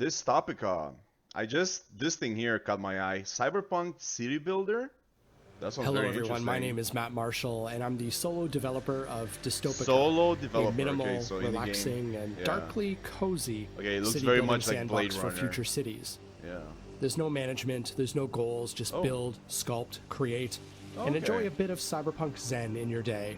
Dystopika. This thing here caught my eye. Cyberpunk City Builder. That sounds Hello very everyone, my interesting. name is Matt Marshall, and I'm the solo developer of Dystopika, Solo a developer. Okay, minimal, so in the game, relaxing, and yeah. darkly cozy Okay, it looks city very building much like Blade sandbox for Runner. future cities. Yeah. There's no management, there's no goals, just Oh. build, sculpt, create, and Okay. enjoy a bit of cyberpunk zen in your day.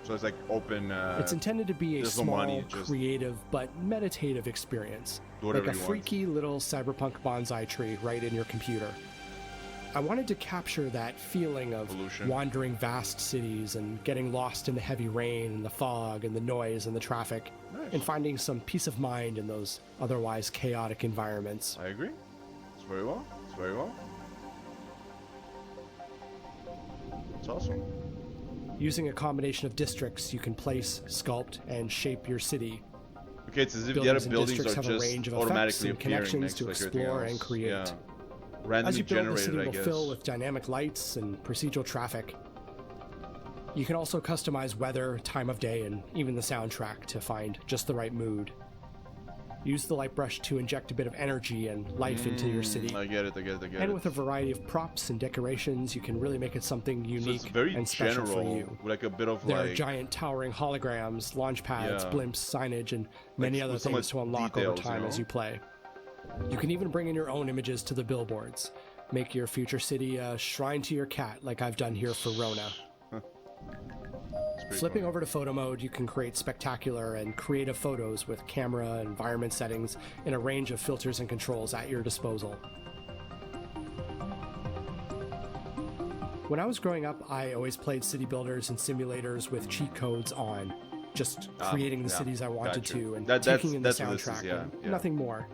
So it's like open. It's intended to be a there's no small, money, just creative, but meditative experience, do like whatever a you want. freaky little cyberpunk bonsai tree right in your computer. I wanted to capture that feeling of Pollution. wandering vast cities and getting lost in the heavy rain and the fog and the noise and the traffic, Nice. and finding some peace of mind in those otherwise chaotic environments. I agree. It's very well. It's very well. It's awesome. Using a combination of districts, you can place, sculpt, and shape your city. Okay, it's as if the Buildings other and buildings districts are have a just range of effects automatically and appearing connections next to like everything explore else. and create. Yeah. As Randomly you build, the generated, city I will guess. fill with dynamic lights and procedural traffic. You can also customize weather, time of day, and even the soundtrack to find just the right mood. Use the light brush to inject a bit of energy and life into your city. I get it. And with a variety of props and decorations, you can really make it something So unique it's very and special general, for you. with like a bit of There like are giant towering holograms, launch pads, Yeah. blimps, signage, and many Like, other with so things much to unlock details, over time you know? as you play. You can even bring in your own images to the billboards. Make your future city a shrine to your cat, like I've done here for Rona. Flipping over to photo mode, you can create spectacular and creative photos with camera and environment settings and a range of filters and controls at your disposal. When I was growing up, I always played city builders and simulators with cheat codes on, just creating the yeah, cities I wanted got you. to and That's- taking in the that's what this is, soundtrack yeah, and yeah. nothing more.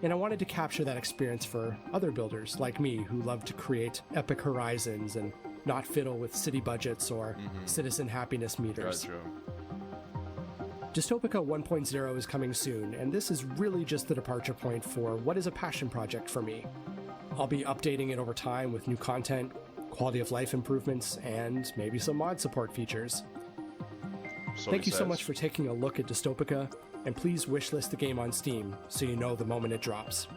And I wanted to capture that experience for other builders like me who love to create epic horizons and not fiddle with city budgets or citizen happiness meters. Gotcha. Dystopika 1.0 is coming soon, and this is really just the departure point for what is a passion project for me. I'll be updating it over time with new content, quality of life improvements, and maybe some mod support features. So Thank you so says. much for taking a look at Dystopika, and please wishlist the game on Steam so you know the moment it drops.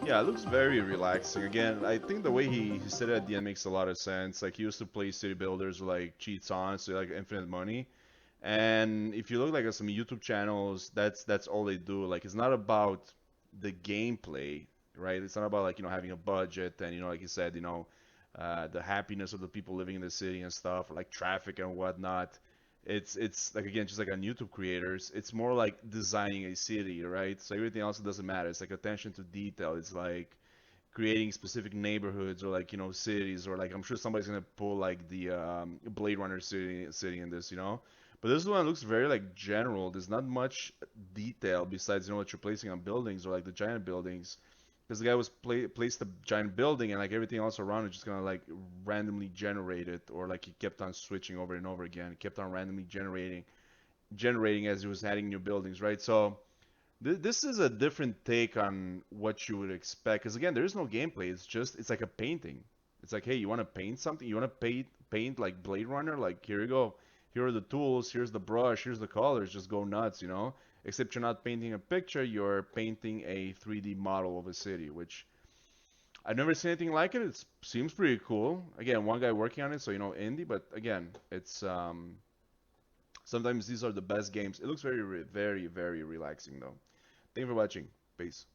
Yeah, it looks very relaxing. Again, I think the way he said it at the end makes a lot of sense. Like, he used to play city builders with like cheats on, so like infinite money. And if you look like at some YouTube channels, that's all they do. Like, it's not about the gameplay, right? It's not about like, having a budget and, like you said, the happiness of the people living in the city and stuff, like traffic and whatnot. It's like, again, just like on YouTube creators, it's more like designing a city, right? So everything else doesn't matter. It's like attention to detail. It's like creating specific neighborhoods or like cities, or like I'm sure somebody's gonna pull like the Blade Runner city in this, But this one looks very like general. There's not much detail besides what you're placing on buildings or like the giant buildings. Because the guy was placed a giant building and like everything else around it just gonna like randomly generate it, or like he kept on switching over and over again. He kept on randomly generating as he was adding new buildings, right? So this is a different take on what you would expect. Because again, there is no gameplay. It's like a painting. It's like, hey, you want to paint something? You want to paint like Blade Runner? Like, here you go. Here are the tools. Here's the brush. Here's the colors. Just go nuts, Except you're not painting a picture, you're painting a 3D model of a city, which I've never seen anything like it. It seems pretty cool. Again, one guy working on it, so indie, but again, it's sometimes these are the best games. It looks very, very, very relaxing though. Thank you for watching. Peace.